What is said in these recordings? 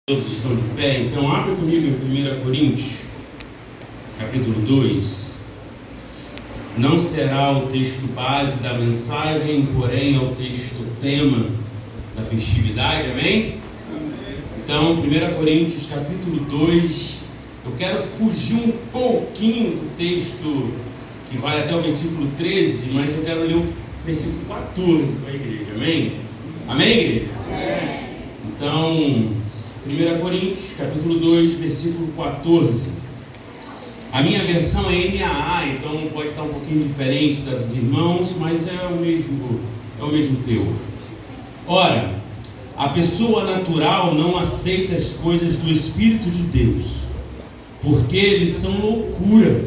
Todos estão de pé, então abre comigo em 1 Coríntios, capítulo 2. Não será o texto base da mensagem, porém é o texto tema da festividade, amém? Então, 1 Coríntios, capítulo 2, eu quero fugir um pouquinho do texto que vai até o versículo 13, mas eu quero ler o versículo 14 para a igreja, amém? Amém, igreja? Amém. Então, 1 Coríntios, capítulo 2, versículo 14. A minha versão é NAA, então pode estar um pouquinho diferente da dos irmãos, mas é o mesmo teor. Ora, a pessoa natural não aceita as coisas do Espírito de Deus, porque eles são loucura,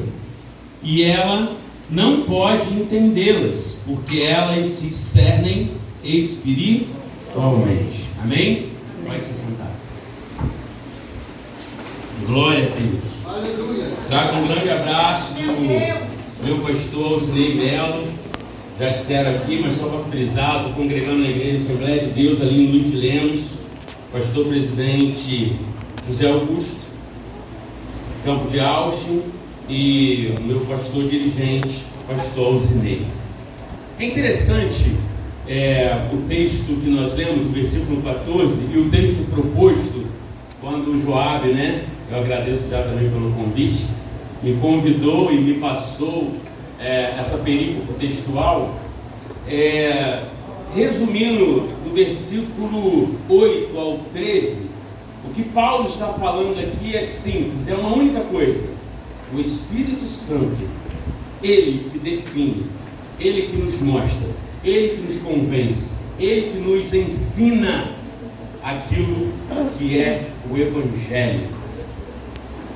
e ela não pode entendê-las, porque elas se discernem espiritualmente. Amém? Pode se sentar. Glória a Deus. Aleluia. Trago um grande abraço do meu pastor Alcinei Melo. Já disseram aqui, mas só para frisar, estou congregando na igreja Assembleia de Deus ali em Luiz de Lemos. Pastor presidente José Augusto, Campo de Auschwitz, e o meu pastor dirigente, pastor Alcinei. É interessante o texto que nós lemos, o versículo 14, e o texto proposto, quando o Joabe, eu agradeço já também pelo convite, me convidou e me passou essa perícope textual, resumindo do versículo 8 ao 13, o que Paulo está falando aqui é simples, é uma única coisa: o Espírito Santo, Ele que define, Ele que nos mostra, Ele que nos convence, Ele que nos ensina aquilo que é o Evangelho.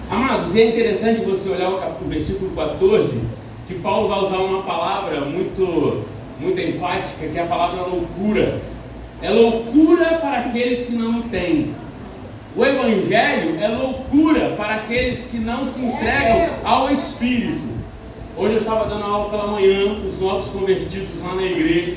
Amados, é interessante você olhar o versículo 14, que Paulo vai usar uma palavra muito enfática, que é a palavra loucura. É loucura para aqueles que não entendem. O Evangelho é loucura para aqueles que não se entregam ao Espírito. Hoje eu estava dando aula pela manhã, os novos convertidos lá na igreja,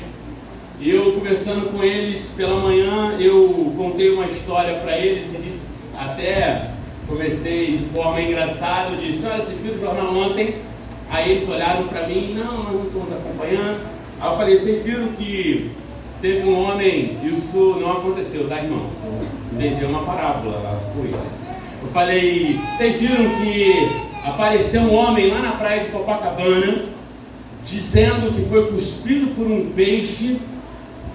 e eu conversando com eles pela manhã, eu contei uma história para eles e disse, até comecei de forma engraçada, eu disse: olha, vocês viram o jornal ontem? Aí eles olharam para mim: não, nós não estamos acompanhando. Aí eu falei: vocês viram que teve um homem, isso não aconteceu, tá, irmãos? Eu inventei uma parábola lá, eu falei: vocês viram que apareceu um homem lá na praia de Copacabana, dizendo que foi cuspido por um peixe,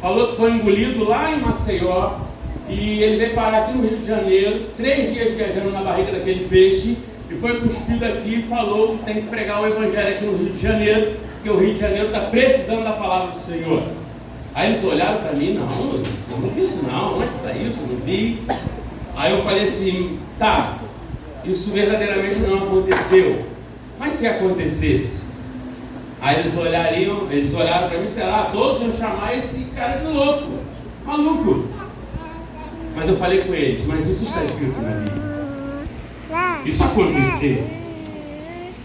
falou que foi engolido lá em Maceió, e ele veio parar aqui no Rio de Janeiro, 3 dias viajando na barriga daquele peixe, e foi cuspido aqui e falou que tem que pregar o Evangelho aqui no Rio de Janeiro, porque o Rio de Janeiro está precisando da palavra do Senhor. Aí eles olharam para mim: não, eu não vi isso não, onde está isso? Eu não vi. Aí eu falei assim: tá, isso verdadeiramente não aconteceu, mas se acontecesse? Aí eles olharam para mim: será? Todos iam chamar esse cara de louco, maluco. Mas eu falei com eles: mas isso está escrito na Bíblia, isso aconteceu.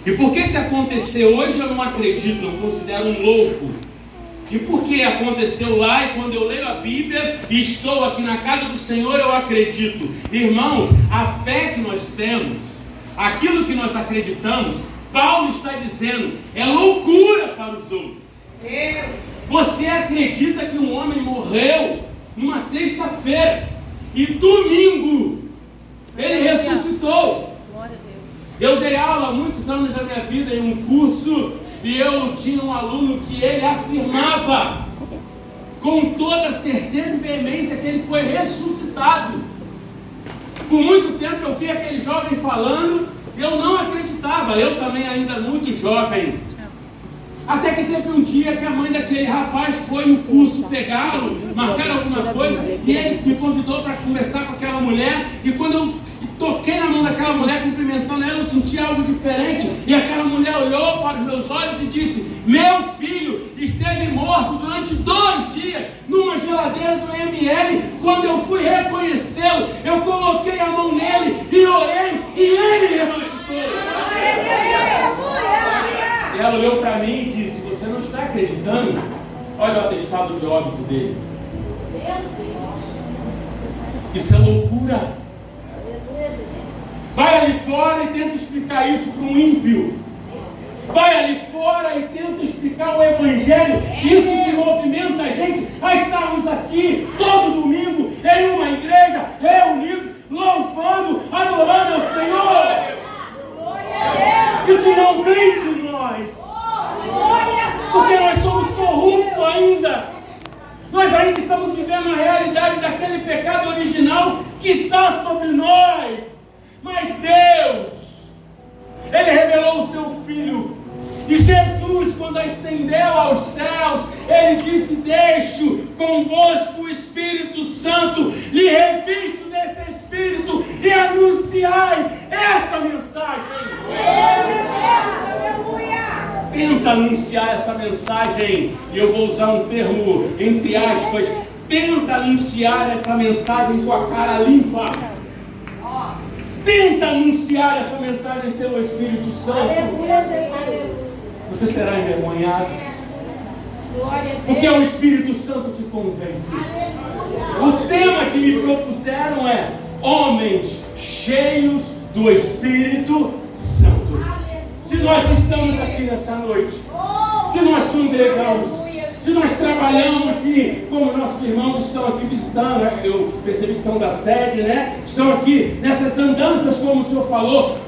E porque se acontecer hoje eu não acredito, eu considero um louco. E porque aconteceu lá, e quando eu leio a Bíblia e estou aqui na casa do Senhor, eu acredito. Irmãos, a fé que nós temos, aquilo que nós acreditamos, Paulo está dizendo, é loucura para os outros. Você acredita que um homem morreu numa sexta-feira e domingo ele ressuscitou? Eu dei aula há muitos anos da minha vida em um curso, e eu tinha um aluno que ele afirmava com toda certeza e veemência que ele foi ressuscitado. Por muito tempo eu vi aquele jovem falando, e eu não acreditava, eu também ainda muito jovem. Até que teve um dia que a mãe daquele rapaz foi no curso pegá-lo, marcar alguma coisa, e ele me convidou para conversar com aquela mulher, e quando eu toquei na mão daquela mulher, cumprimentando ela, eu senti algo diferente, e aquela mulher olhou para os meus olhos e disse: meu filho esteve morto durante 2 dias, numa geladeira do ML, quando eu fui reconhecê-lo, eu coloquei a mão nele, e orei, e ele ressuscitou. E ela olhou para mim e disse: você não está acreditando? Olha o atestado de óbito dele. Isso é loucura. fora e tenta explicar isso para um ímpio. Vai ali fora e tenta explicar o Evangelho. Isso que movimenta a gente a estarmos aqui todo domingo em uma igreja, reunidos, louvando, adorando ao Senhor. Isso não vem de nós, porque nós somos corruptos ainda. Nós ainda estamos vivendo a realidade daquele pecado original que está sobre nós. Mas Deus, Ele revelou o seu Filho. E Jesus, quando ascendeu aos céus, Ele disse: deixo convosco o Espírito Santo, lhe revisto desse Espírito e anunciai essa mensagem. Tenta anunciar essa mensagem, e eu vou usar um termo entre aspas, tenta anunciar essa mensagem com a cara limpa. Tenta anunciar essa mensagem sem o Espírito Santo. Você será envergonhado, porque é o Espírito Santo que convence. O tema que me propuseram é homens cheios do Espírito Santo. Se nós estamos aqui nessa noite, se nós congregamos, se nós trabalhamos, se como nossos irmãos estão aqui visitando, eu percebi que são da sede, né? Estão aqui nessas andanças, como o Senhor falou.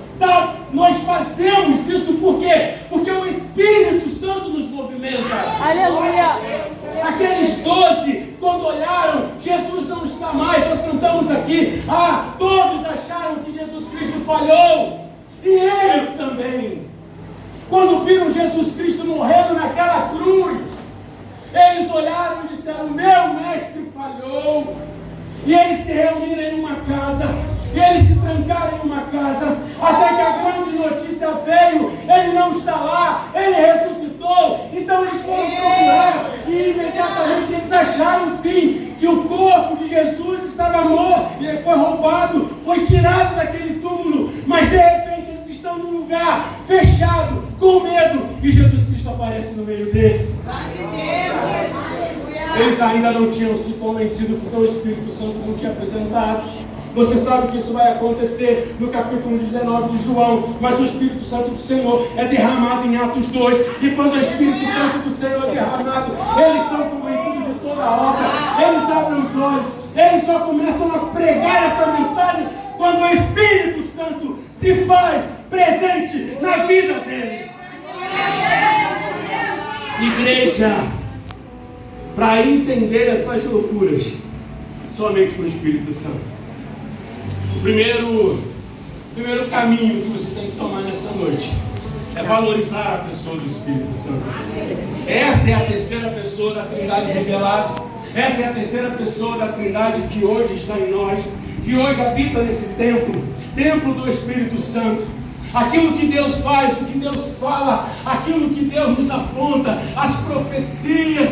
Nós fazemos isso por quê? Porque o Espírito Santo nos movimenta. Aleluia! Aqueles 12, quando olharam, Jesus não está mais, nós cantamos aqui, todos acharam que Jesus Cristo falhou, e eles também. Quando viram Jesus Cristo morrendo naquela cruz, eles olharam e disseram: meu mestre falhou. E eles se reuniram em uma casa, e eles se trancaram em uma casa, até que a grande notícia veio: ele não está lá, ele ressuscitou. Então eles foram procurar, e imediatamente eles acharam sim que o corpo de Jesus estava morto, e foi roubado, foi tirado daquele túmulo. Mas de repente eles estão num lugar fechado, com medo, e Jesus Cristo aparece no meio deles. Eles ainda não tinham se convencido, porque o Espírito Santo não tinha apresentado. Você sabe que isso vai acontecer no capítulo 19 de João, mas o Espírito Santo do Senhor é derramado em Atos 2, e quando o Espírito Santo do Senhor é derramado, eles são convencidos de toda a obra, eles abrem os olhos, eles só começam a pregar essa mensagem quando o Espírito Santo se faz presente na vida deles. Igreja, para entender essas loucuras, somente com o Espírito Santo. O primeiro caminho que você tem que tomar nessa noite é valorizar a pessoa do Espírito Santo. Essa é a terceira pessoa da Trindade revelada. Essa é a terceira pessoa da Trindade que hoje está em nós, que hoje habita nesse templo do Espírito Santo. Aquilo que Deus faz, o que Deus fala, aquilo que Deus nos aponta, as profecias,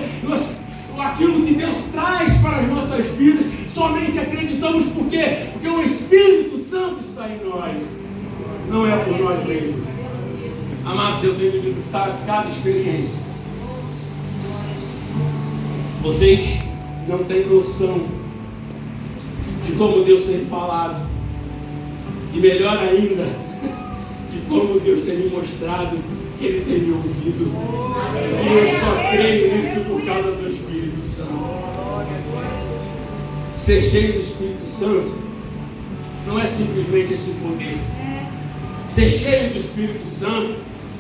aquilo que Deus traz para as nossas vidas, somente acreditamos por quê? Porque o Espírito Santo está em nós, não é por nós mesmos. Amados, eu tenho vivido cada experiência. Vocês não têm noção de como Deus tem falado, e melhor ainda, de como Deus tem me mostrado que Ele tem me ouvido. E eu só creio nisso por causa do Espírito Santo. Ser cheio do Espírito Santo não é simplesmente esse poder. Ser cheio do Espírito Santo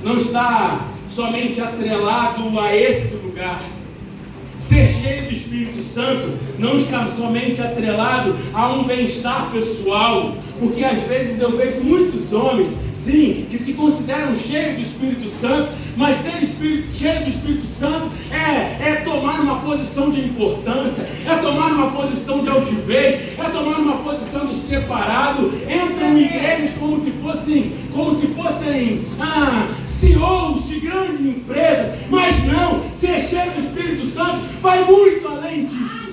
não está somente atrelado a esse lugar. Ser cheio do Espírito Santo não está somente atrelado a um bem-estar pessoal, porque às vezes eu vejo muitos homens, sim, que se consideram cheios do Espírito Santo, mas ser cheio do Espírito Santo é tomar uma posição de importância, é tomar uma posição de altivez, é tomar uma posição de separado. Entram em igrejas como se fossem CEOs de grande empresa, mas não, ser cheio do Espírito Santo vai muito além disso.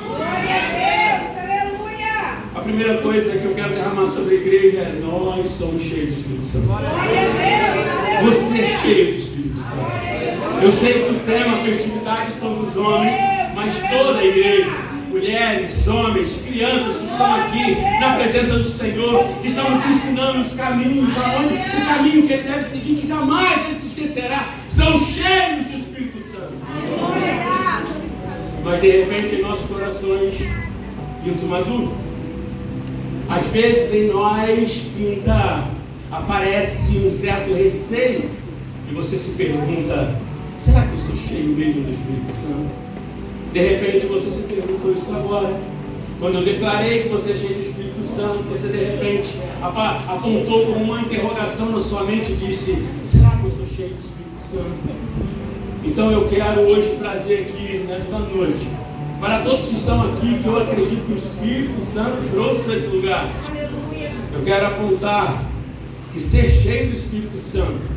Glória a Deus, aleluia! A primeira coisa que eu quero derramar sobre a igreja é: nós somos cheios do Espírito Santo. Glória a Deus! Você é cheio do Espírito Santo. Eu sei que o tema festividades são dos homens, mas toda a igreja, o mulheres, homens, crianças que estão aqui na presença do Senhor, que estamos ensinando os caminhos, o caminho que ele deve seguir, que jamais ele se esquecerá, são cheios do Espírito Santo. Mas de repente em nossos corações pinta uma dúvida. Às vezes em nós aparece um certo receio, e você se pergunta: será que eu sou cheio mesmo do Espírito Santo? De repente você se perguntou isso agora. Quando eu declarei que você é cheio do Espírito Santo, você de repente apontou com uma interrogação na sua mente e disse: será que eu sou cheio do Espírito Santo? Então eu quero hoje trazer aqui nessa noite, para todos que estão aqui, que eu acredito que o Espírito Santo trouxe para esse lugar, eu quero apontar que ser cheio do Espírito Santo,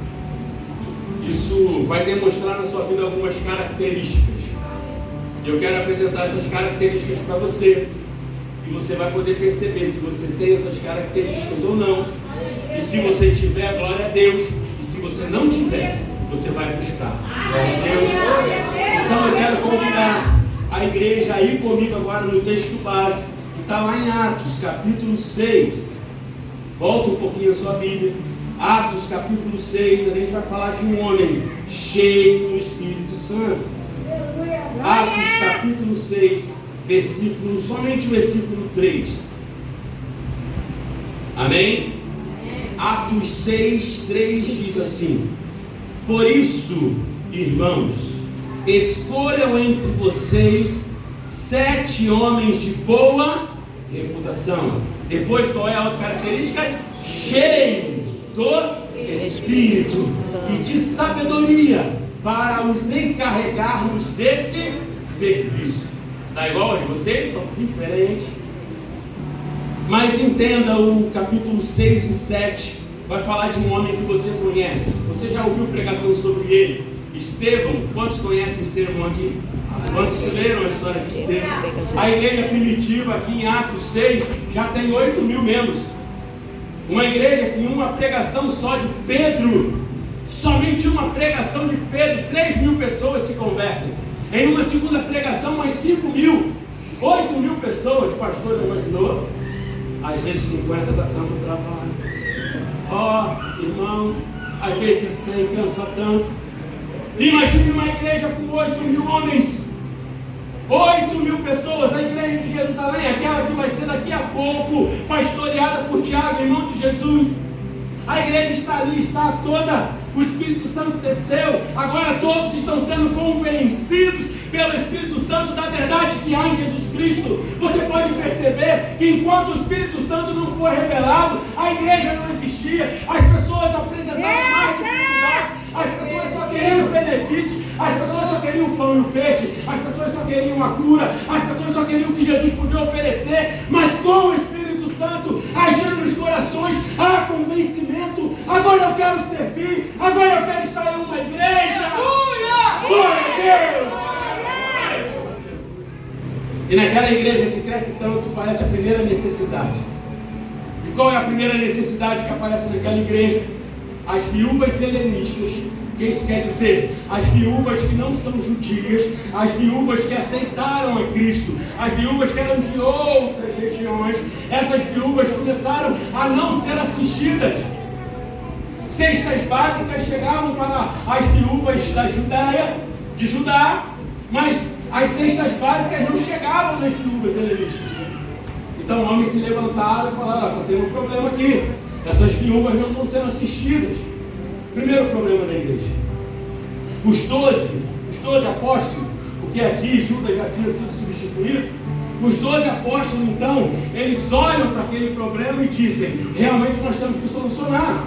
isso vai demonstrar na sua vida algumas características. Eu quero apresentar essas características para você, e você vai poder perceber se você tem essas características ou não. E se você tiver, glória a Deus. E se você não tiver, você vai buscar. Glória a Deus. Então eu quero convidar a igreja a ir comigo agora no texto base, que está lá em Atos, capítulo 6. Volta um pouquinho a sua Bíblia. Atos, capítulo 6, a gente vai falar de um homem cheio do Espírito Santo. Atos, capítulo 6, somente o versículo 3. Amém? Atos 6, 3 diz assim: por isso, irmãos, escolham entre vocês 7 homens de boa reputação. Depois, qual é a outra característica? Cheios do Espírito e de sabedoria, para os encarregarmos desse serviço. Está igual a de vocês? Está um pouquinho diferente. Mas entenda o capítulo 6 e 7. Vai falar de um homem que você conhece. Você já ouviu pregação sobre ele? Estevão. Quantos conhecem Estevão aqui? Quantos leram a história de Estevão? A igreja primitiva aqui em Atos 6 já tem 8.000 membros. Uma igreja que em uma pregação só de Pedro, somente uma pregação de Pedro, 3.000 pessoas se convertem. Em uma segunda pregação, mais 5.000, 8.000 pessoas. Pastor, já imaginou? Às vezes 50 dá tanto trabalho. Irmãos, às vezes 100 cansa tanto. Imagine uma igreja com 8.000 homens, 8.000 pessoas. A igreja de Jerusalém, aquela que vai ser daqui a pouco pastoreada por Tiago, irmão de Jesus. A igreja está ali, está toda. O Espírito Santo desceu. Agora todos estão sendo convencidos pelo Espírito Santo da verdade que há em Jesus Cristo. Você pode perceber que enquanto o Espírito Santo não for revelado, a igreja não existia. As pessoas apresentavam mais dificuldade. As pessoas só queriam os benefícios. As pessoas só queriam o pão e o peixe. As pessoas só queriam a cura. As pessoas só queriam o que Jesus podia oferecer. Mas com o Espírito Santo agindo nos corações, há convencimento. Agora eu quero servir. Agora eu quero estar em uma igreja. Glória a Deus. E naquela igreja que cresce tanto, parece a primeira necessidade. E qual é a primeira necessidade que aparece naquela igreja? As viúvas helenistas. O que isso quer dizer? As viúvas que não são judias, as viúvas que aceitaram a Cristo, as viúvas que eram de outras regiões. Essas viúvas começaram a não ser assistidas. Cestas básicas chegavam para as viúvas da Judéia, de Judá, mas as cestas básicas não chegavam nas viúvas helenistas. Então homens se levantaram e falaram: está tendo um problema aqui, essas viúvas não estão sendo assistidas. Primeiro problema da igreja. Os 12 apóstolos, porque aqui Judas já tinha sido substituído, os 12 apóstolos então, eles olham para aquele problema e dizem: realmente nós temos que solucionar,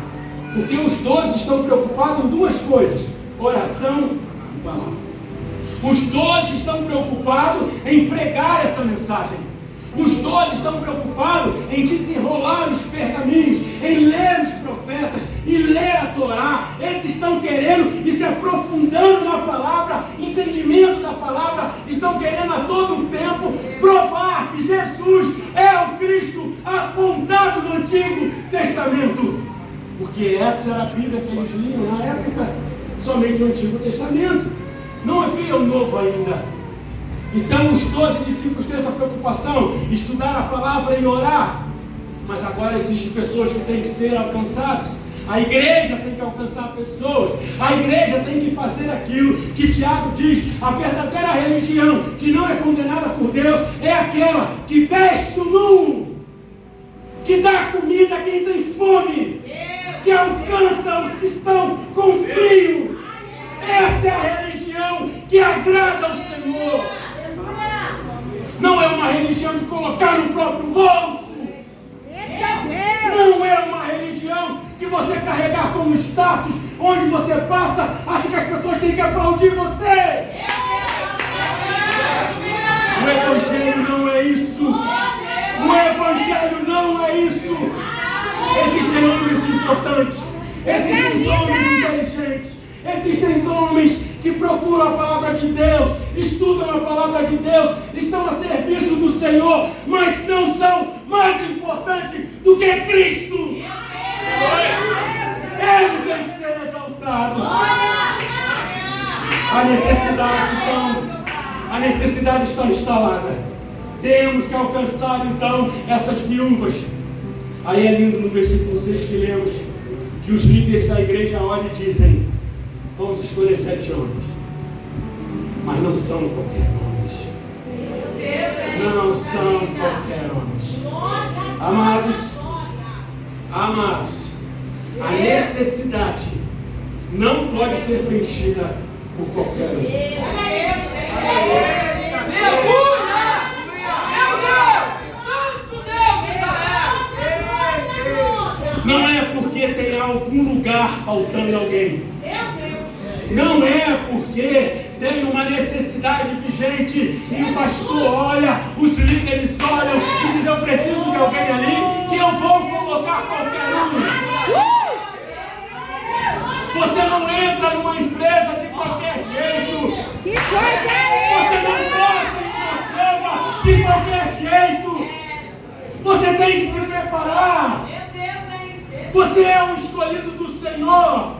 porque os 12 estão preocupados em duas coisas: oração e palavra. Os 12 estão preocupados em pregar essa mensagem. Os 12 estão preocupados em desenrolar os pergaminhos, em ler os profetas e ler a Torá. Eles estão querendo e se aprofundando na palavra, entendimento da palavra. Estão querendo a todo tempo provar que Jesus é o Cristo apontado no Antigo Testamento. Porque essa era a Bíblia que eles liam na época, somente o Antigo Testamento. Não havia o Novo ainda. Então os 12 discípulos têm essa preocupação, estudar a palavra e orar. Mas agora existem pessoas que têm que ser alcançadas. A igreja tem que alcançar pessoas. A igreja tem que fazer aquilo que Tiago diz: a verdadeira religião que não é condenada por Deus é aquela que veste o nu, que dá comida a quem tem fome, que alcança os que estão com frio. Essa é a religião que agrada ao Senhor. Não é uma religião de colocar no próprio bolso. Não é uma religião que você carregar como status, onde você passa, acha que as pessoas têm que aplaudir você. O Evangelho não é isso. O Evangelho não é isso. Existem homens importantes, existem homens inteligentes, existem homens que procuram a palavra de Deus, estudam a palavra de Deus, estão a serviço do Senhor, mas não são mais importantes do que Cristo. Ele tem que ser exaltado. A necessidade, então, a necessidade está instalada. Temos que alcançar, então, essas viúvas. Aí é lindo no versículo 6 que lemos, que os líderes da igreja olham e dizem: vamos escolher 7 homens. Mas não são qualquer homens. Não são qualquer homens. Amados, a necessidade não pode ser preenchida por qualquer um. Não é porque tem algum lugar faltando alguém. Não é porque tem uma necessidade vigente e o pastor olha, os líderes olham e dizem: eu preciso de alguém ali, que eu vou colocar qualquer um. Você não entra numa empresa de qualquer jeito. Você não passa em uma prova de qualquer jeito. Você tem que se preparar. Você é um escolhido do Senhor.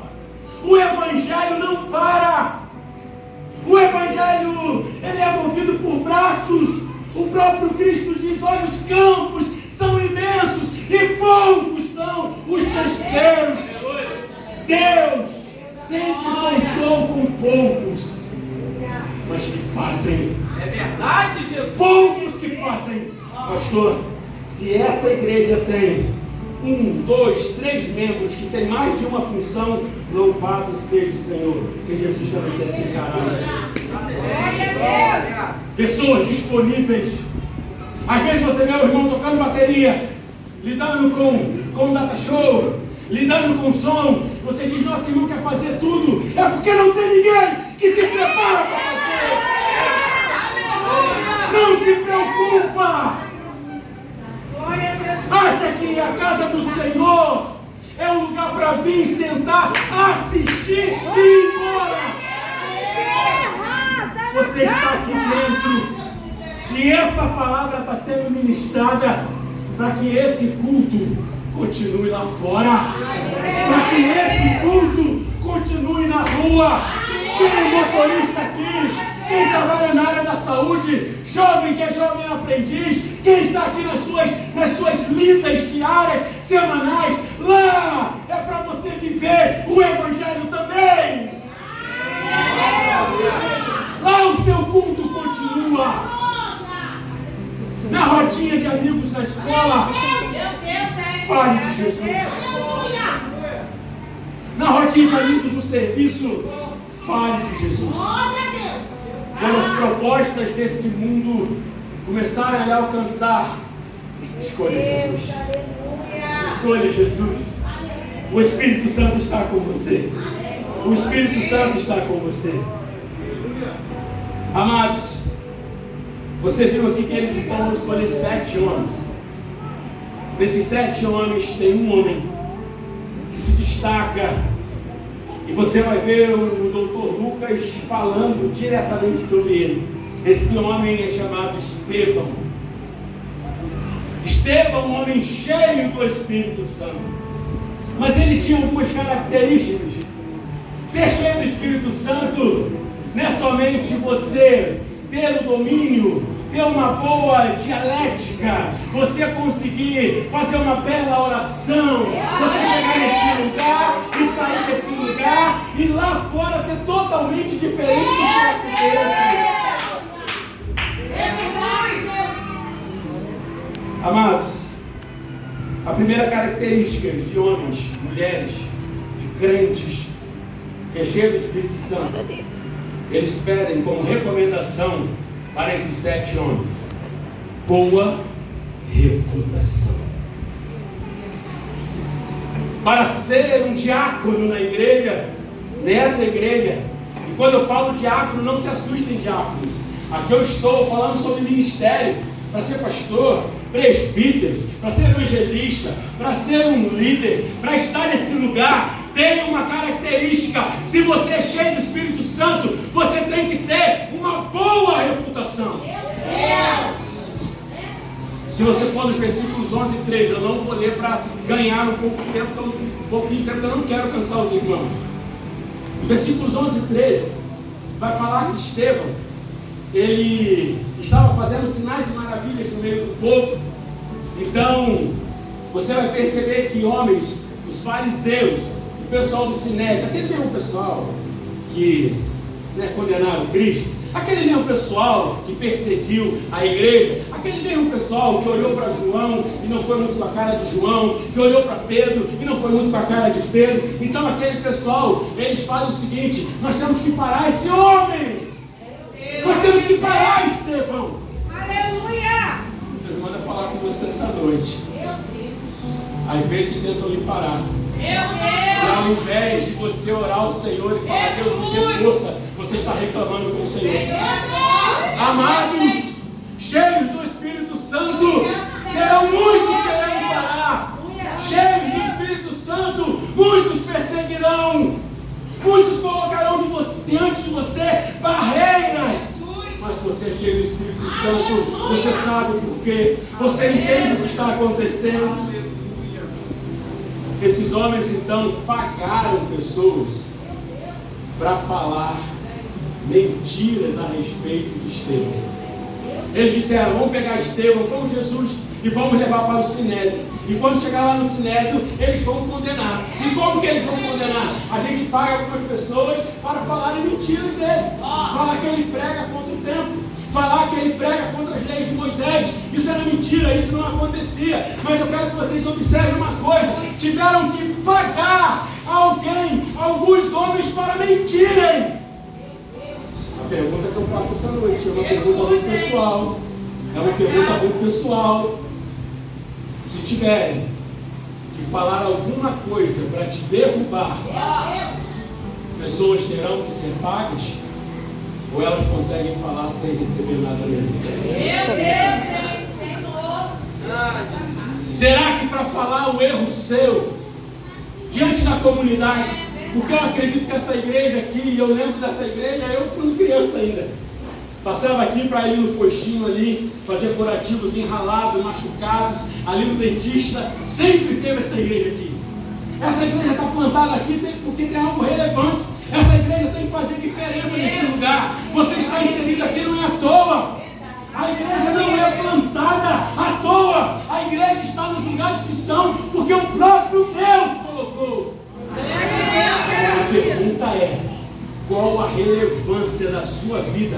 O Evangelho não para. O Evangelho, ele é movido por braços. O próprio Cristo diz: olha, os campos são imensos e poucos são os cesteiros. Deus sempre contou com poucos, mas que fazem. É verdade, Jesus. Poucos que fazem. Pastor, se essa igreja tem 1, 2, 3 membros que tem mais de uma função, louvado seja o Senhor, que Jesus também tem que encarar isso. Pessoas disponíveis. Às vezes você vê o irmão tocando bateria, lidando com o data show, lidando com som. Você diz: nosso irmão quer fazer tudo. É porque não tem ninguém que se prepara para fazer. Não se preocupa. Acha que a casa do Senhor é um lugar para vir sentar, assistir e ir embora. Você está aqui dentro e essa palavra está sendo ministrada para que esse culto continue lá fora, para que esse culto continue na rua. Quem é motorista aqui, quem trabalha na área da saúde, jovem que é jovem aprendiz, quem está aqui nas suas lidas diárias, semanais, lá é para você viver o Evangelho também. Lá o seu culto continua. Na rodinha de amigos na escola, fale de Jesus. Na rodinha de amigos no serviço, fale de Jesus. Quando as propostas desse mundo começarem a lhe alcançar, escolha Jesus. Escolha Jesus. O Espírito Santo está com você. O Espírito Santo está com você. Amados, você viu aqui que eles então vão escolher 7 homens. Desses 7 homens tem um homem que se destaca. E você vai ver o Dr. Lucas falando diretamente sobre ele. Esse homem é chamado Estevão. Estevão, um homem cheio do Espírito Santo. Mas ele tinha algumas características. Ser cheio do Espírito Santo não é somente você ter o domínio, ter uma boa dialética, você conseguir fazer uma bela oração, você chegar nesse lugar e sair desse lugar e lá fora ser totalmente diferente do que é aqui dentro. Amados, a primeira característica de homens, mulheres, de crentes, que é cheio do Espírito Santo, eles pedem como recomendação para esses 7 homens: boa reputação. Para ser um diácono na igreja, nessa igreja, e quando eu falo diácono, não se assustem, diáconos, aqui eu estou falando sobre ministério. Para ser pastor, presbítero, para ser evangelista, para ser um líder, para estar nesse lugar, tem uma característica: se você é cheio do Espírito Santo, você tem que ter uma boa reputação. Se você for nos versículos 11 e 13, eu não vou ler para ganhar um pouquinho de tempo, que eu não quero cansar os irmãos. Nos versículos 11 e 13, vai falar que Estevão, ele estava fazendo sinais e maravilhas no meio do povo. Então, você vai perceber que homens, os fariseus, o pessoal do Sinédrio, aquele mesmo pessoal que condenaram Cristo, aquele mesmo pessoal que perseguiu a igreja, aquele mesmo pessoal que olhou para João e não foi muito com a cara de João, que olhou para Pedro e não foi muito com a cara de Pedro. Então aquele pessoal, eles fazem o seguinte: nós temos que parar esse homem. Nós temos que parar, Estevão. Aleluia! Deus manda falar com você essa noite. Às vezes tentam lhe parar. E ao invés de você orar ao Senhor e falar: Deus, me dê força, você está reclamando com o Senhor. Amados, cheios do Espírito Santo, terão muitos querendo parar. Cheios do Espírito Santo, muitos perseguirão. Muitos colocarão diante de você barreiras. Mas você é cheio do Espírito Santo, você sabe o porquê, você entende o que está acontecendo. Esses homens então pagaram pessoas para falar mentiras a respeito de Estevão. Eles disseram: vamos pegar Estevão como Jesus e vamos levar para o Sinédrio. E quando chegar lá no Sinédrio, eles vão condenar. E como que eles vão condenar? A gente paga algumas pessoas para falarem mentiras dele. Falar que ele prega contra o templo, falar que ele prega contra as leis de Moisés. Isso era mentira, isso não acontecia. Mas eu quero que vocês observem uma coisa: tiveram que pagar alguém, alguns homens, para mentirem. A pergunta que eu faço essa noite é uma pergunta muito pessoal. É uma pergunta muito pessoal. Se tiverem que falar alguma coisa para te derrubar, pessoas terão que ser pagas? Ou elas conseguem falar sem receber nada mesmo? Será que para falar o erro seu diante da comunidade, porque eu acredito que essa igreja aqui, eu lembro dessa igreja, eu quando criança ainda, passava aqui para ir no postinho ali, fazer curativos enralados, machucados, ali no dentista, sempre teve essa igreja aqui. Essa igreja está plantada aqui porque tem algo relevante. Essa igreja tem que fazer diferença nesse lugar. Você está inserido aqui não é à toa. A igreja não é plantada à toa. A igreja está nos lugares que estão porque o próprio Deus colocou. A pergunta é: qual a relevância da sua vida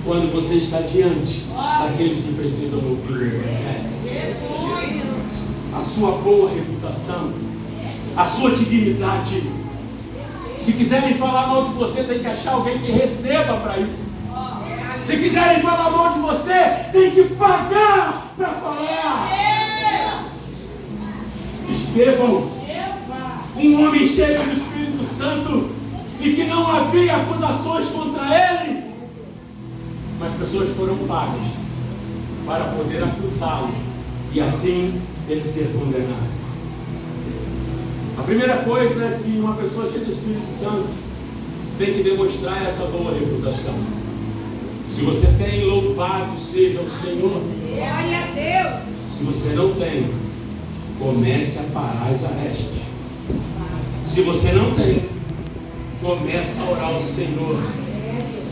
quando você está diante daqueles que precisam ouvir o Evangelho? A sua boa reputação, a sua dignidade. Se quiserem falar mal de você, tem que achar alguém que receba para isso. Se quiserem falar mal de você, tem que pagar para falar. Estevão, um homem cheio do Espírito Santo, e que não havia acusações contra ele, mas pessoas foram pagas para poder acusá-lo e assim ele ser condenado. A primeira coisa é que uma pessoa cheia do Espírito Santo tem que demonstrar essa boa reputação. Se você tem, louvado seja o Senhor. Glória a Deus. Se você não tem, comece a parar as arestas. Se você não tem, comece a orar ao Senhor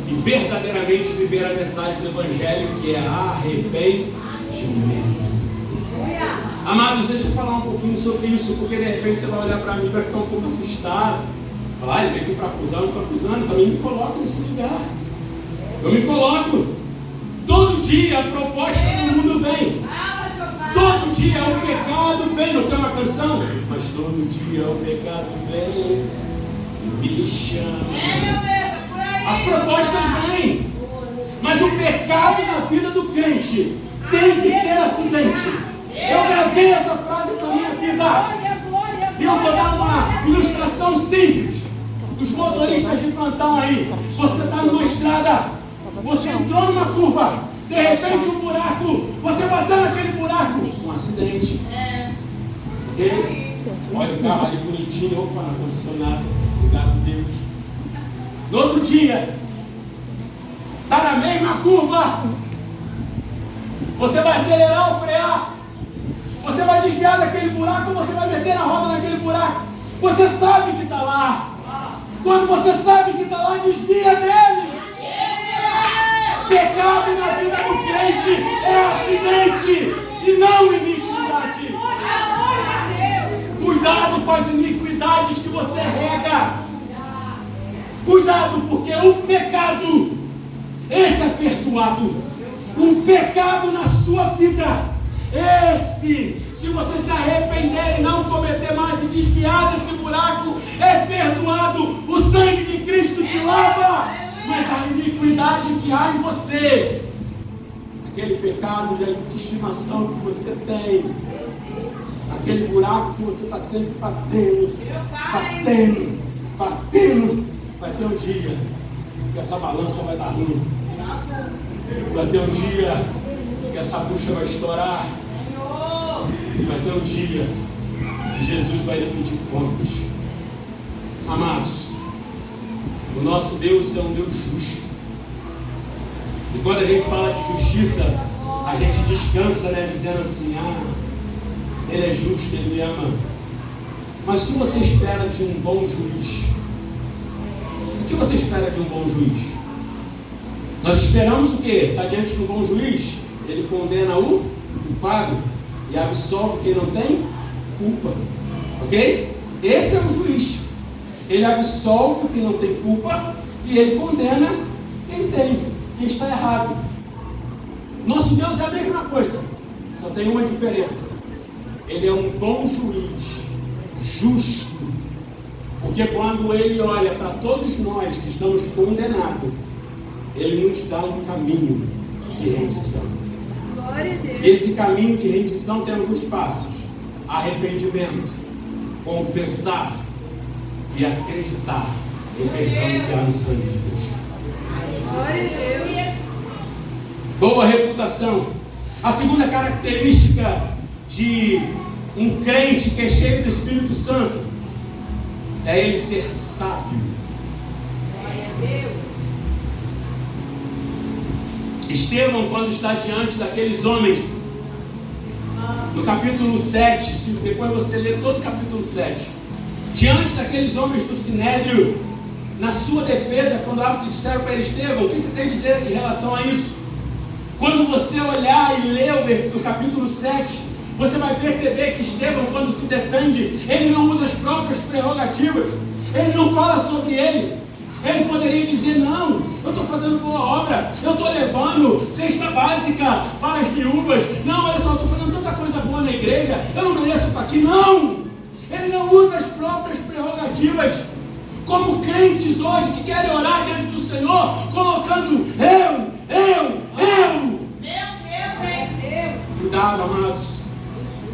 e verdadeiramente viver a mensagem do Evangelho, que é arrependimento. Amados, deixa eu falar um pouquinho sobre isso, porque de repente você vai olhar para mim e vai ficar um pouco assustado. Falar, ele veio aqui para acusar, não estou acusando, também me coloco nesse lugar. Eu me coloco. Todo dia a proposta do mundo vem. Todo dia o pecado vem. Não tem uma canção? Mas todo dia o pecado vem e me chama. As propostas vêm. Mas o pecado na vida do crente tem que ser acidente. Eu gravei essa frase para a minha vida. E eu vou dar uma ilustração simples. Os motoristas de plantão aí. Você está numa estrada. Você entrou numa curva. De repente um buraco. Você bateu naquele buraco. Um acidente. Ok? Olha o carro ali bonitinho. Opa, ar-condicionado. Obrigado, Deus. No outro dia. Está na mesma curva. Você vai acelerar ou frear? Você vai desviar daquele buraco ou você vai meter a roda naquele buraco? Você sabe que está lá. Quando você sabe que está lá, desvia dele. Pecado na vida do crente é acidente e não iniquidade. Cuidado com as iniquidades que você rega. Cuidado, porque o pecado, esse é perdoado. O pecado na sua vida, esse, se você se arrepender e não cometer mais e desviar desse buraco, é perdoado. O sangue de Cristo te lava. Mas a iniquidade que há em você, aquele pecado de estimação que você tem, aquele buraco que você está sempre batendo, vai ter um dia que essa balança vai dar ruim. Vai ter um dia que essa bucha vai estourar. Vai ter um dia que Jesus vai lhe pedir contas. Amados, o nosso Deus é um Deus justo. E quando a gente fala de justiça, a gente descansa, né, dizendo assim, Ele é justo, Ele me ama. Mas o que você espera de um bom juiz? O que você espera de um bom juiz? Nós esperamos o quê? Está diante de um bom juiz? Ele condena o culpado e absolve quem não tem culpa. Ok? Esse é o juiz. Ele absolve o que não tem culpa e ele condena quem está errado. Nosso Deus é a mesma coisa, só tem uma diferença. Ele é um bom juiz, justo. Porque quando ele olha para todos nós que estamos condenados, ele nos dá um caminho de rendição. Glória a Deus. E esse caminho de rendição tem alguns passos: arrependimento, confessar e acreditar no perdão que há no sangue de Cristo. Glória a Deus. Boa reputação. A segunda característica de um crente que é cheio do Espírito Santo é ele ser sábio. Glória a Deus. Estevão, quando está diante daqueles homens, no capítulo 7, se depois você lê todo o capítulo 7, diante daqueles homens do Sinédrio, na sua defesa, quando disseram para ele, Estevão, o que você tem a dizer em relação a isso? Quando você olhar e ler o capítulo 7, você vai perceber que Estevão, quando se defende, ele não usa as próprias prerrogativas, ele não fala sobre ele. Ele poderia dizer, não, eu estou fazendo boa obra, eu estou levando cesta básica para as viúvas, não, olha só, eu estou fazendo tanta coisa boa na igreja, eu não mereço estar aqui, não. Ele não usa as próprias prerrogativas, como crentes hoje que querem orar diante do Senhor, colocando eu. Meu Deus. Cuidado, amados.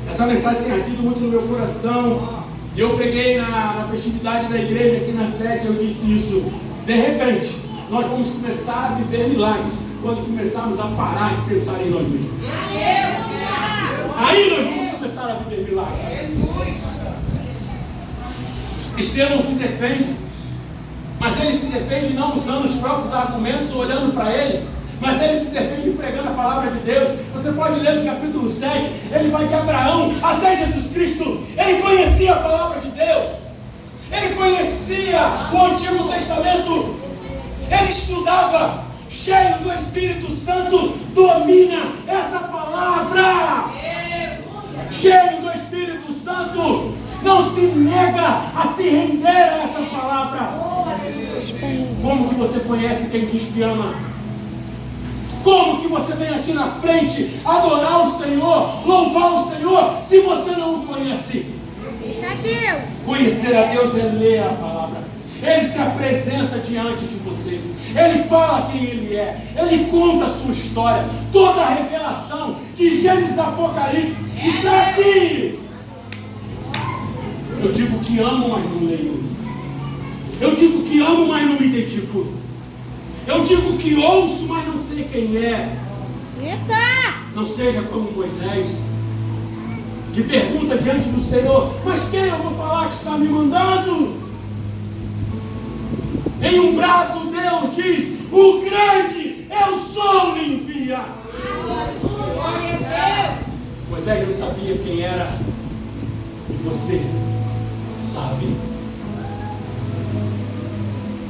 Essa mensagem tem ardido muito no meu coração. E eu preguei na festividade da igreja aqui na sede, eu disse isso. De repente, nós vamos começar a viver milagres quando começarmos a parar de pensar em nós mesmos. Aí nós vamos começar a viver milagres. Estevão se defende, mas ele se defende não usando os próprios argumentos ou olhando para ele, mas ele se defende pregando a palavra de Deus. Você pode ler no capítulo 7, ele vai de Abraão até Jesus Cristo. Ele conhecia a palavra de Deus, ele conhecia o Antigo Testamento, ele estudava, cheio do Espírito Santo, domina essa palavra. Cheio do Espírito Santo, não se nega a se render a essa palavra. Como que você conhece quem diz que ama? Como que você vem aqui na frente adorar o Senhor, louvar o Senhor, se você não o conhece? Conhecer a Deus é ler a palavra. Ele se apresenta diante de você. Ele fala quem Ele é. Ele conta a sua história. Toda a revelação de Gênesis e Apocalipse está aqui. Eu digo que amo, mas não leio. Eu digo que amo, mas não me dedico. Eu digo que ouço, mas não sei quem é. Não seja como Moisés, que pergunta diante do Senhor: mas quem eu vou falar que está me mandando? Em um brado Deus diz: o grande eu sou, me envia. Moisés não sabia quem era, e você sabe.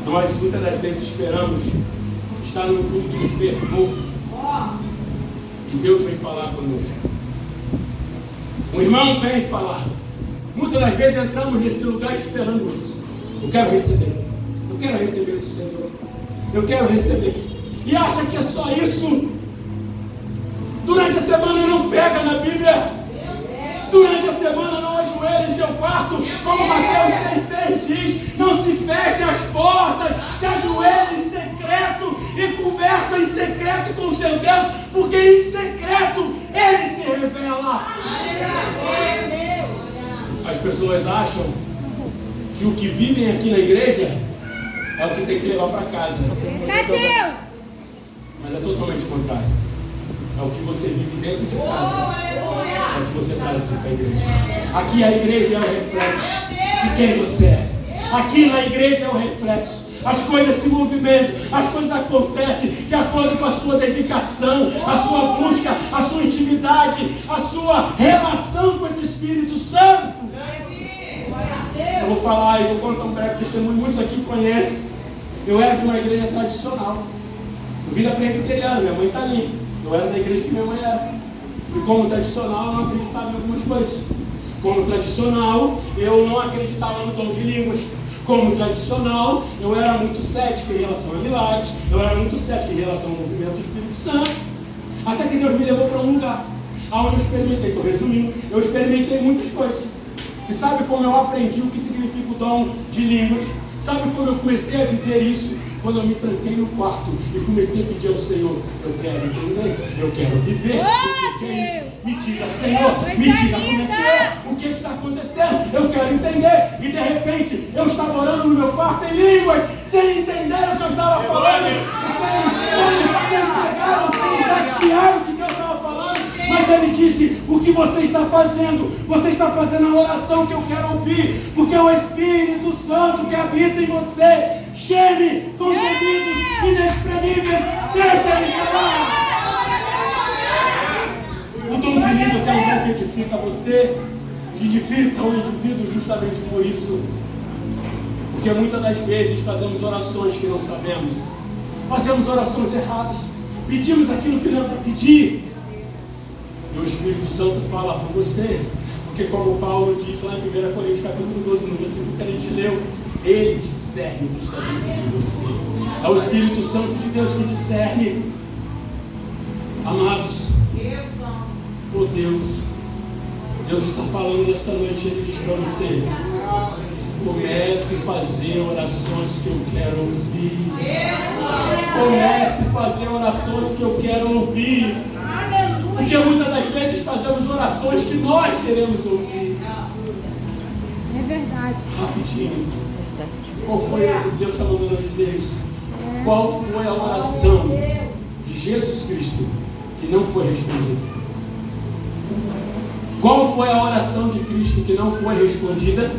Nós muitas das vezes esperamos estar num culto de fervor, e Deus vem falar conosco. O irmão vem falar. Muitas das vezes entramos nesse lugar esperando isso. Eu quero receber. Eu quero receber do Senhor. Eu quero receber. E acha que é só isso? Durante a semana não pega na Bíblia. Durante a semana não ajoelha em seu quarto, como Mateus 6,6 diz. Não se feche as portas, se ajoelha em secreto e conversa em secreto com o seu Deus, porque em secreto Ele se revela. As pessoas acham que o que vivem aqui na igreja é o que tem que levar para casa. Mas é totalmente contrário. É o que você vive dentro de casa. É o que você traz aqui para a igreja. Aqui a igreja é o reflexo de quem você é. Aqui na igreja é o reflexo. As coisas se movimentam, as coisas acontecem de acordo com a sua dedicação, a sua busca, a sua intimidade, a sua relação com esse Espírito Santo. Eu vou falar e vou contar um breve testemunho. Muitos aqui conhecem. Eu era de uma igreja tradicional. Eu vim da presbiteriana, minha mãe está ali. Eu era da igreja que minha mãe era. E como tradicional, eu não acreditava em algumas coisas. Como tradicional, eu não acreditava no dom de línguas. Como tradicional, eu era muito cético em relação a milagres. Eu era muito cético em relação ao movimento do Espírito Santo. Até que Deus me levou para um lugar onde eu experimentei, estou resumindo, eu experimentei muitas coisas. E sabe como eu aprendi o que significa o dom de línguas? Sabe como eu comecei a viver isso? Quando eu me tranquei no quarto e comecei a pedir ao Senhor: eu quero entender, eu quero viver. O que é isso? Me diga, Senhor, me diga como é que é, o que está acontecendo, eu quero entender. E de repente eu estava orando no meu quarto em línguas, sem entender o que eu estava falando, sem pegar, sem tatear o que Deus estava falando. Mas Ele disse: o que você está fazendo? Você está fazendo a oração que eu quero ouvir, porque o Espírito Santo que habita em você geme com gemidos inexprimíveis. Deixa Ele falar. O dom de línguas é um dom que edifica você, que edifica o indivíduo justamente por isso. Porque muitas das vezes fazemos orações que não sabemos, fazemos orações erradas, pedimos aquilo que não é para pedir. E o Espírito Santo fala por você, porque como Paulo diz lá em 1 Coríntios capítulo 12, no versículo que a gente leu, Ele discerne o que está dentro de você. É o Espírito Santo de Deus que discerne. Amados, oh Deus está falando nessa noite. Ele diz para você: comece a fazer orações que eu quero ouvir. Comece a fazer orações que eu quero ouvir. Porque muitas das vezes fazemos orações que nós queremos ouvir. É verdade. Rapidinho. Qual foi, Deus está mandando dizer isso? Qual foi a oração de Jesus Cristo que não foi respondida? Qual foi a oração de Cristo que não foi respondida?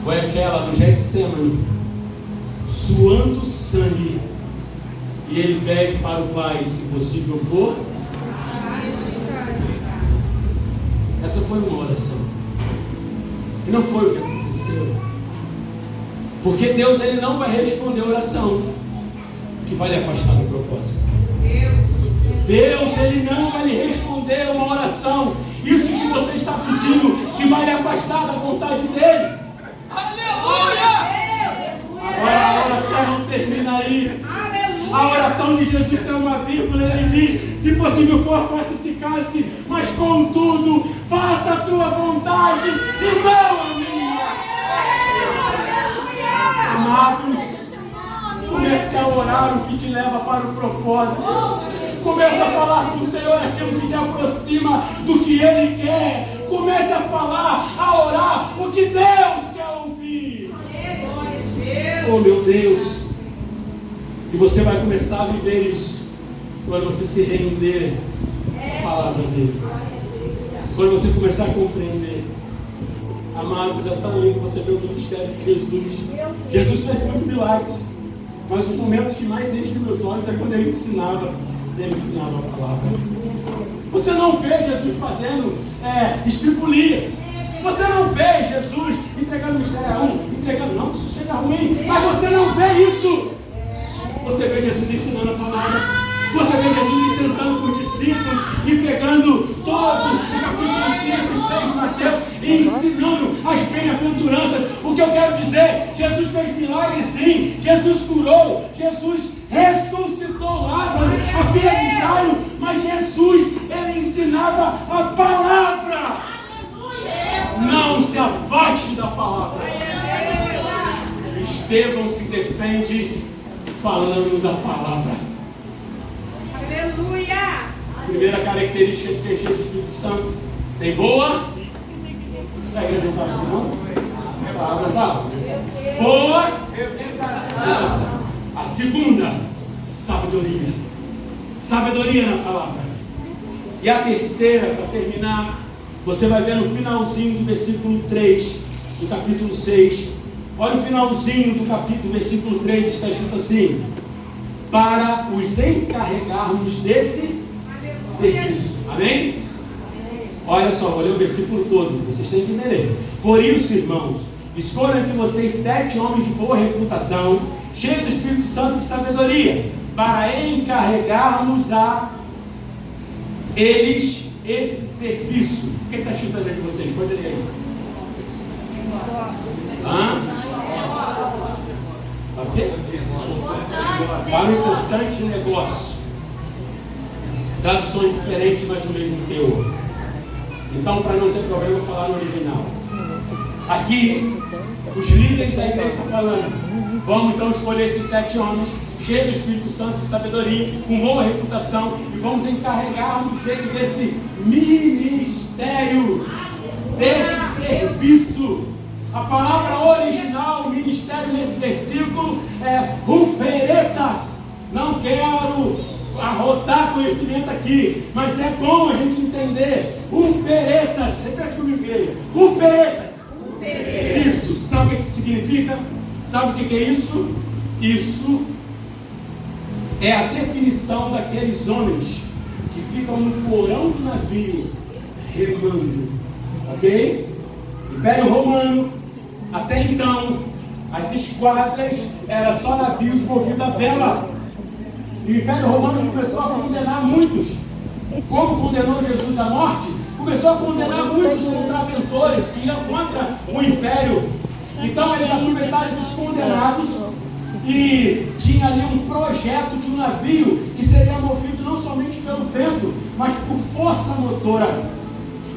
Foi aquela do Getsemane, suando sangue. E ele pede para o Pai: se possível for. Essa foi uma oração. E não foi o que aconteceu. Porque Deus, Ele não vai responder a oração que vai lhe afastar do propósito. Deus, Ele não vai lhe responder uma oração. Isso que você está pedindo, que vai lhe afastar da vontade dEle. Agora a oração não termina aí. A oração de Jesus tem uma vírgula. Ele diz: se possível for, afaste esse cálice, mas contudo, faça a tua vontade e não a minha. Amados, comece a orar o que te leva para o propósito. Comece a falar com o Senhor aquilo que te aproxima do que Ele quer. Comece a falar, a orar o que Deus quer ouvir. Oh, meu Deus! E você vai começar a viver isso quando você se render à palavra dEle. Quando você começar a compreender. Amados, é tão lindo você ver o ministério de Jesus. Jesus fez muitos milagres, mas os momentos que mais enchem meus olhos é quando Ele ensinava a palavra. Você não vê Jesus fazendo estripulias. Você não vê Jesus entregando o ministério a entregando, não, que isso chega ruim, mas você não vê isso. Você vê Jesus ensinando a palavra. Você vê Jesus sentando com os discípulos e pegando todo o capítulo 5 e 6 de Mateus e ensinando as bem-aventuranças. O que eu quero dizer, Jesus fez milagres sim, Jesus curou, Jesus ressuscitou Lázaro, a filha de Jairo, mas Jesus, Ele ensinava a palavra. Não se afaste da palavra. Estevão se defende falando da palavra. Aleluia! Primeira característica de quem é cheio do Espírito Santo: tem boa. A igreja não está aqui, não? Tá. Boa reputação. A segunda, sabedoria. Sabedoria na palavra. E a terceira, para terminar, você vai ver no finalzinho do versículo 3 do capítulo 6. Olha o finalzinho do versículo 3, está escrito assim: para os encarregarmos desse serviço. Amém? Olha só, vou ler o versículo todo, vocês têm que entender. Por isso, irmãos, escolha entre vocês 7 homens de boa reputação, cheios do Espírito Santo e de sabedoria, para encarregarmos a eles esse serviço. O que está escrito ali de vocês? Pode ler aí. Para o quê? Para um importante negócio. Traduções diferentes, mas o mesmo teor. Então, para não ter problema, eu vou falar no original. Aqui, os líderes da igreja estão falando: vamos então escolher esses 7 homens, cheios do Espírito Santo e de sabedoria, com boa reputação, e vamos encarregarmos ele desse ministério, desse serviço. A palavra original, ministério, nesse versículo é ruperetas. Não quero arrotar conhecimento aqui, mas é bom a gente entender. Ruperetas, repete comigo, igreja. Ruperetas. Isso, sabe o que isso significa? Sabe o que é isso? Isso é a definição daqueles homens que ficam no porão do navio remando, ok? Império Romano, até então, as esquadras eram só navios movidos a vela. E o Império Romano começou a condenar muitos. Como condenou Jesus à morte, começou a condenar muitos contraventores que iam contra o Império. Então eles aproveitaram esses condenados e tinha ali um projeto de um navio que seria movido não somente pelo vento, mas por força motora.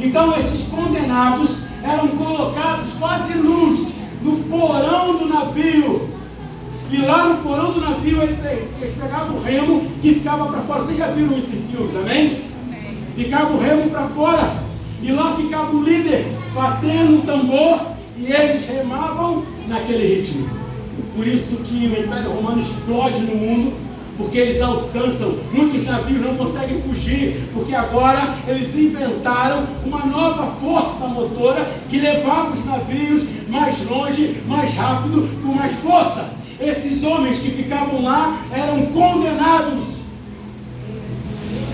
Então esses condenados eram colocados quase nus no porão do navio. E lá no porão do navio eles pegavam o remo que ficava para fora. Vocês já viram isso em filmes, amém? Ficava o remo para fora. E lá ficava o líder batendo o tambor e eles remavam naquele ritmo. Por isso que o Império Romano explode no mundo, porque eles alcançam, muitos navios não conseguem fugir, porque agora eles inventaram uma nova força motora que levava os navios mais longe, mais rápido, com mais força. Esses homens que ficavam lá eram condenados,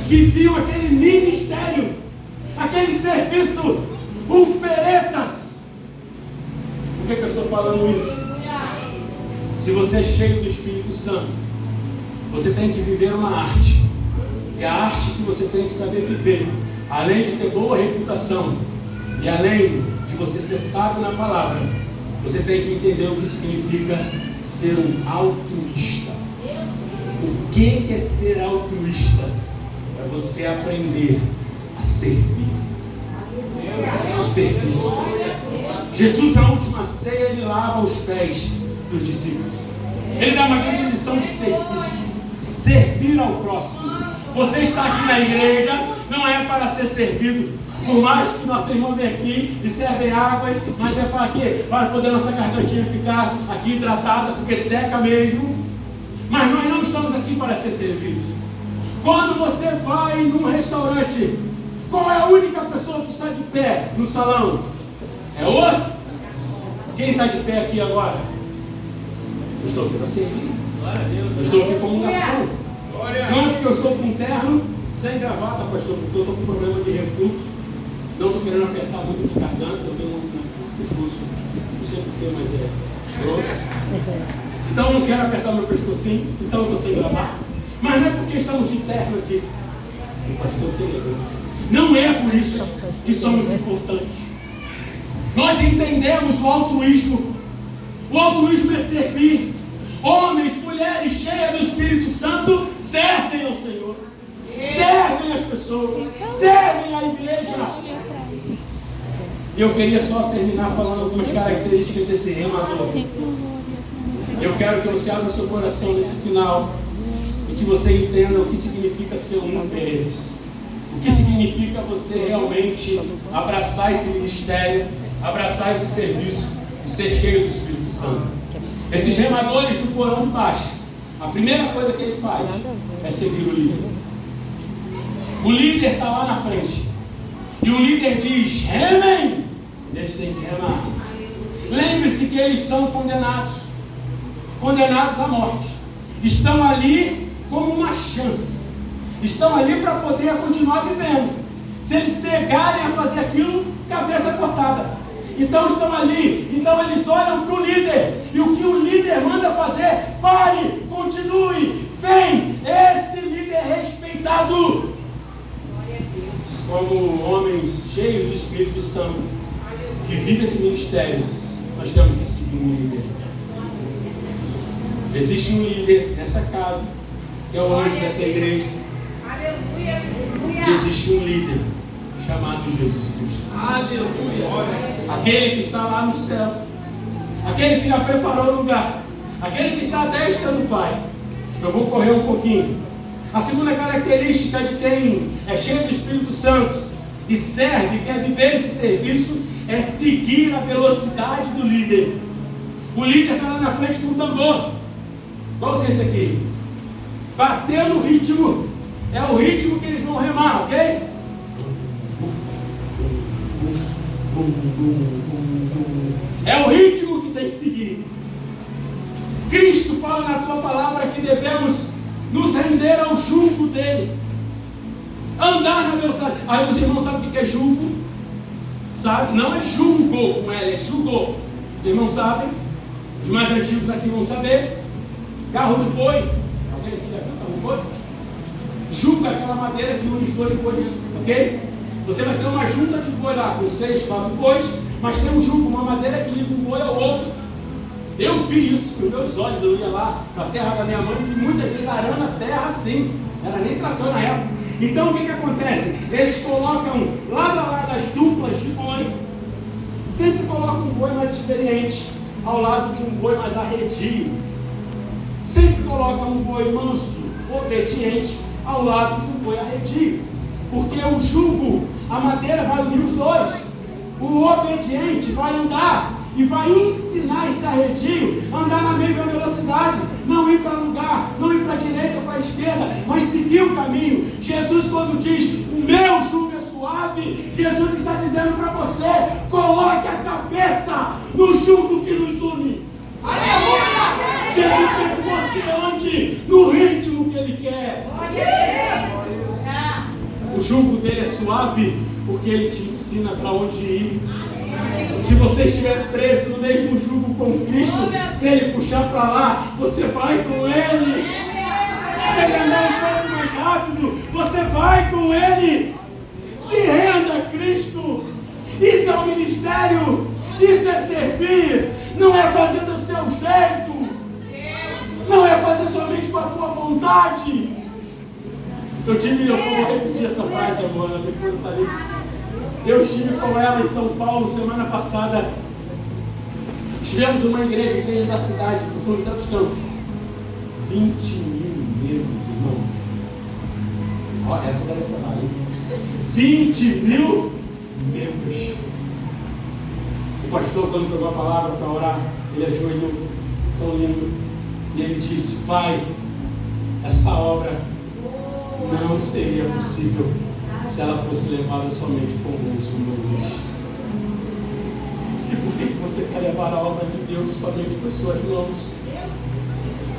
viviam aquele ministério, aquele serviço, ruperetas. Por que eu estou falando isso? Se você é cheio do Espírito Santo, você tem que viver uma arte. E a arte que você tem que saber viver, além de ter boa reputação, e além de você ser sábio na palavra, você tem que entender o que significa ser um altruísta. O que é ser altruísta? É você aprender a servir. O serviço. Jesus, na última ceia, ele lava os pés dos discípulos. Ele dá uma grande lição de serviço. Servir ao próximo. Você está aqui na igreja, não é para ser servido. Por mais que nossa irmã venha aqui e servem águas, mas é para quê? Para poder nossa gargantinha ficar aqui hidratada, porque seca mesmo. Mas nós não estamos aqui para ser servidos. Quando você vai num restaurante, qual é a única pessoa que está de pé no salão? É outro? Quem está de pé aqui agora? Eu estou aqui para servir. Eu estou aqui como um garçom. Não é porque eu estou com um terno sem gravata, pastor, porque eu estou com problema de refluxo. Não estou querendo apertar muito a minha garganta, eu tenho um pescoço, não sei porquê, mas é grosso. Então eu não quero apertar meu pescocinho, então eu estou sem gravata. Mas não é porque estamos de terno aqui. O pastor queria isso. Não é por isso que somos importantes. Nós entendemos o altruísmo. O altruísmo é servir. Homens, mulheres cheias do Espírito Santo servem ao Senhor. Servem as pessoas. Servem a igreja. E eu queria só terminar falando algumas características desse remador. Eu quero que você abra o seu coração nesse final e que você entenda o que significa ser um peretes. O que significa você realmente abraçar esse ministério, abraçar esse serviço e ser cheio do Espírito Santo. Esses remadores do porão de baixo, a primeira coisa que ele faz é seguir o líder. O líder está lá na frente e o líder diz: remem! Eles têm que remar. Lembre-se que eles são condenados à morte. Estão ali como uma chance. Estão ali para poder continuar vivendo. Se eles negarem a fazer aquilo, cabeça cortada. Então estão ali. Então eles olham para o líder. E o que o líder manda fazer? Pare, continue, vem. Esse líder é respeitado. Como homens cheios do Espírito Santo, que vivem esse ministério, nós temos que seguir um líder. Existe um líder nessa casa, que é o anjo dessa igreja. E existe um líder chamado Jesus Cristo. Aquele que está lá nos céus, aquele que já preparou o lugar, aquele que está à destra do Pai. Eu vou correr um pouquinho. A segunda característica de quem é cheio do Espírito Santo e serve, quer viver esse serviço, é seguir a velocidade do líder. O líder está lá na frente com o tambor. Qual é esse aqui? Bater no ritmo. É o ritmo que eles vão remar, ok? É o ritmo que tem que seguir. Cristo fala na tua palavra que devemos nos render ao jugo dele. Andar na velocidade. Aí os irmãos sabem o que é jugo? Sabe? Não é julgo com ela, é jugo. Os irmãos sabem. Os mais antigos aqui vão saber. Carro de boi. Alguém aqui já viu carro de boi? Jugo é aquela madeira que une os dois bois, ok? Você vai ter uma junta de boi lá com 6, 4 bois, mas tem um jugo, uma madeira que liga um boi ao outro. Eu vi isso com meus olhos. Eu ia lá para a terra da minha mãe e vi muitas vezes arando a terra assim. Era nem trator na época. Então o que acontece? Eles colocam lado a lado as duplas de boi. Sempre colocam um boi mais experiente ao lado de um boi mais arredio. Sempre colocam um boi manso, obediente, ao lado de um boi arredio. Porque o jugo, a madeira vai unir os dois. O obediente vai andar e vai ensinar esse arredio a andar na mesma velocidade, não ir para lugar, não ir para a direita ou para a esquerda, mas seguir o caminho. Jesus, quando diz: o meu jugo é suave, Jesus está dizendo para você: coloque a cabeça no jugo que nos une. Aleluia! Jesus quer que você ande no ritmo que Ele quer. O jugo dele é suave porque Ele te ensina para onde ir. Se você estiver preso no mesmo jugo com Cristo, se Ele puxar para lá, você vai com Ele. Se ele andar um pouco mais rápido, você vai com ele. Se renda a Cristo. Isso é um ministério. Isso é servir. Não é fazer do seu jeito. Não é fazer somente com a tua vontade. Eu vou repetir essa frase, amor. A minha esposa está ali. Eu estive com ela em São Paulo semana passada. Estivemos numa igreja da cidade, em São José dos Campos. 20 mil membros, irmãos. Olha, essa deve estar lá, hein? 20 mil membros. O pastor, quando pegou a palavra para orar, ele ajoelhou, tão lindo, e ele disse: Pai, essa obra não seria possível se ela fosse levada somente com os humanos. E por que você quer levar a obra de Deus somente com as suas mãos?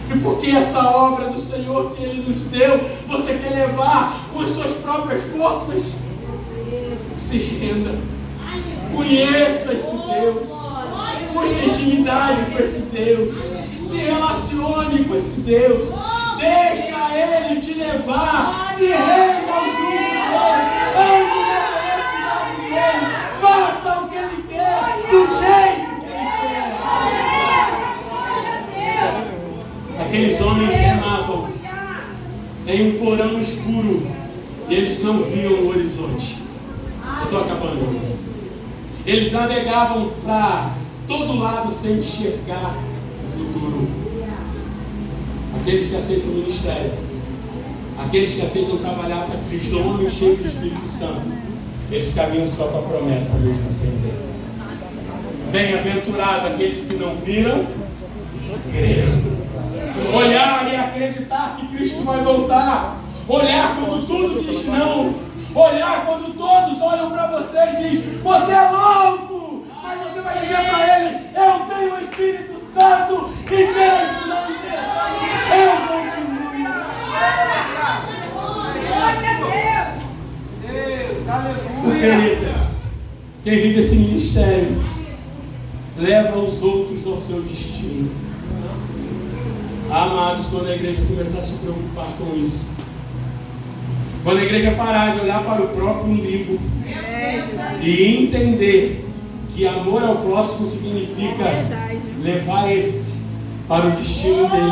E por que essa obra do Senhor que Ele nos deu, você quer levar com as suas próprias forças? Se renda. Conheça esse Deus. Busque intimidade com esse Deus. Se relacione com esse Deus. Deixa Ele te levar. Se renda ao jugo dEle. Ande na velocidade dEle. Faça o que Ele quer, do jeito que Ele quer. Aqueles homens remavam em um porão escuro e eles não viam o horizonte. Eu estou acabando. Eles navegavam para todo lado sem enxergar o futuro. Aqueles que aceitam o ministério, aqueles que aceitam trabalhar para Cristo, homens cheios do Espírito Santo, eles caminham só com a promessa mesmo sem ver. Bem-aventurado aqueles que não viram, creram. Olhar e acreditar que Cristo vai voltar. Olhar quando tudo diz não. Olhar quando todos olham para você e dizem: você é louco. Mas você vai dizer para ele: eu tenho o Espírito Santo e mesmo não enxergando, eu continuo. Por queridas, quem vive esse ministério leva os outros ao seu destino. Amados, quando a igreja começar a se preocupar com isso, quando a igreja parar de olhar para o próprio umbigo e entender que amor ao próximo significa levar esse para o destino dele,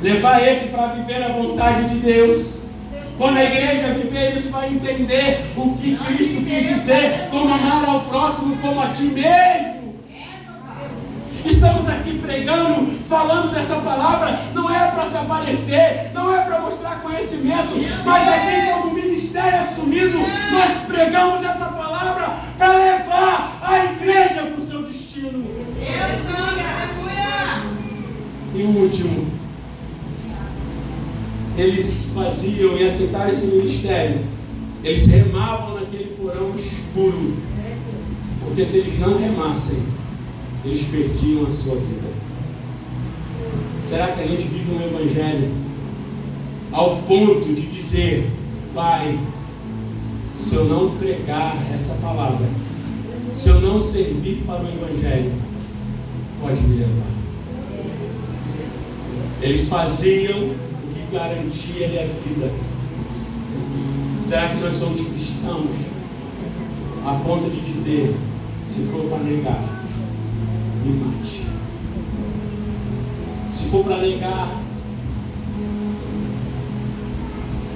levar esse para viver a vontade de Deus. Quando a igreja viver isso, vai entender o que Cristo quis dizer, como amar ao próximo como a ti mesmo. Estamos aqui pregando, falando dessa palavra, não é para se aparecer, não é para mostrar conhecimento, mas aqui como ministério assumido, nós pregamos essa palavra para levar a igreja para o seu destino. E o último, eles faziam e aceitaram esse ministério, eles remavam naquele porão escuro, porque se eles não remassem, eles perdiam a sua vida. Será que a gente vive um evangelho ao ponto de dizer: Pai, se eu não pregar essa palavra, se eu não servir para o evangelho, pode me levar? Eles faziam o que garantia-lhe a vida. Será que nós somos cristãos a ponto de dizer: se for para negar, me mate? Se for para negar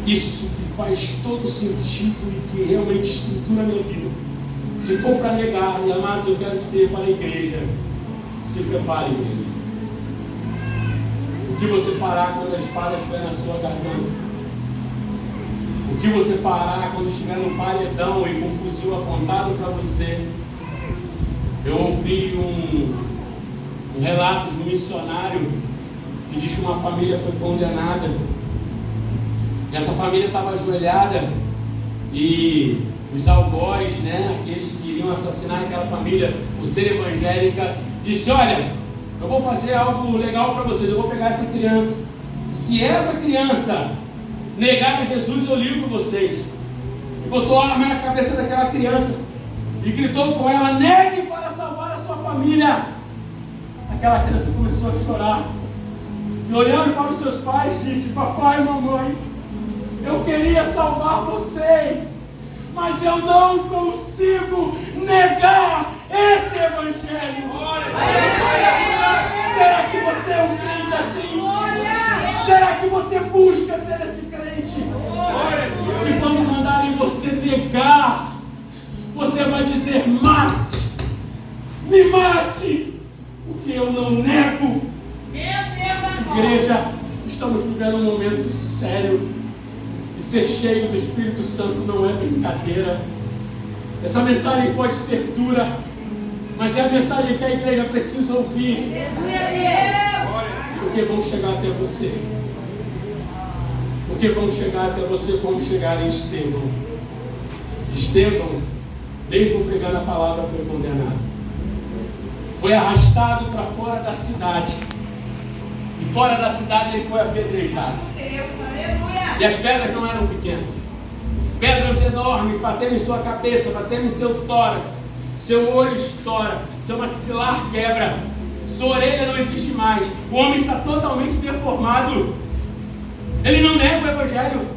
isso que faz todo sentido e que realmente estrutura a minha vida, se for para negar, e amados, eu quero dizer para a igreja: se prepare, igreja. O que você fará quando a espada estiver na sua garganta? O que você fará quando estiver no paredão e com o fuzil apontado para você? Eu ouvi um relato de um missionário que diz que uma família foi condenada. E essa família estava ajoelhada e os algozes, aqueles que iriam assassinar aquela família por ser evangélica, disse: olha, eu vou fazer algo legal para vocês, eu vou pegar essa criança. Se essa criança negar a Jesus, eu livro vocês. E botou a arma na cabeça daquela criança e gritou com ela: negue para salvar a sua família. Aquela criança começou a chorar. E olhando para os seus pais, disse: papai e mamãe, eu queria salvar vocês, mas eu não consigo negar esse evangelho. Será que você é um crente assim? Será que você busca ser esse crente? E quando mandarem você negar, você vai dizer: mate, me mate, porque eu não nego. Igreja, estamos vivendo um momento sério. E ser cheio do Espírito Santo não é brincadeira. Essa mensagem pode ser dura, mas é a mensagem que a igreja precisa ouvir. Porque vão chegar até você. Porque vão chegar até você como chegaram em Estevão. Estevão, mesmo pregando a palavra, foi condenado. Foi arrastado para fora da cidade. E fora da cidade ele foi apedrejado. E as pedras não eram pequenas. Pedras enormes batendo em sua cabeça, batendo em seu tórax. Seu olho estoura, seu maxilar quebra, sua orelha não existe mais. O homem está totalmente deformado. Ele não nega o evangelho.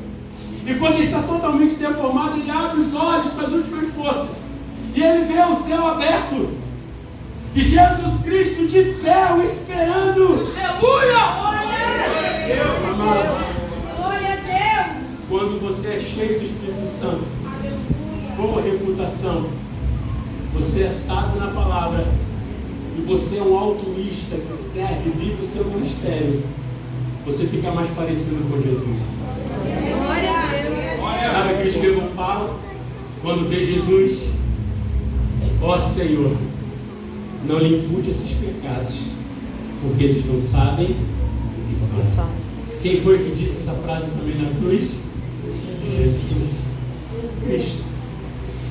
E quando ele está totalmente deformado, ele abre os olhos com as últimas forças. E ele vê o céu aberto. E Jesus Cristo de pé, o esperando. Aleluia! Amados, quando você é cheio do Espírito Santo, como reputação, você é sábio na palavra e você é um altruísta que serve, vive o seu ministério, você fica mais parecido com Jesus. Sabe o que Estevão fala? Quando vê Jesus: ó Senhor, não lhe impute esses pecados, porque eles não sabem o que fazem. Quem foi que disse essa frase também na cruz? Jesus Cristo.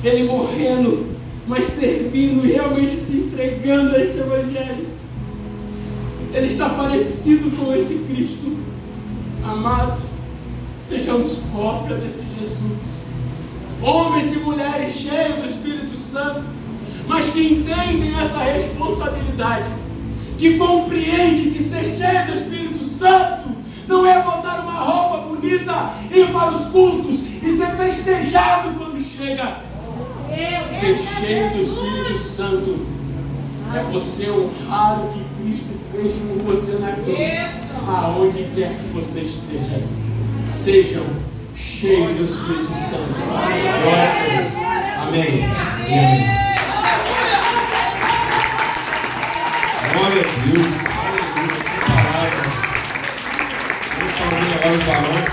Ele morrendo, mas servindo e realmente se entregando a esse evangelho. Ele está parecido com esse Cristo. Amados, sejamos cópia desse Jesus. Homens e mulheres cheios do Espírito Santo, mas que entendem essa responsabilidade, que compreendem que ser cheio do Espírito Santo não é botar uma roupa bonita, ir para os cultos e ser festejado quando chega. Ser cheio do Espírito Santo é você honrar o que Cristo fez por você na cruz, aonde quer que você esteja. Sejam cheios do Espírito Santo. Glória a Deus. Amém. E amém. Glória a Deus. Aleluia. Que palavra. Vamos ouvir agora os varões.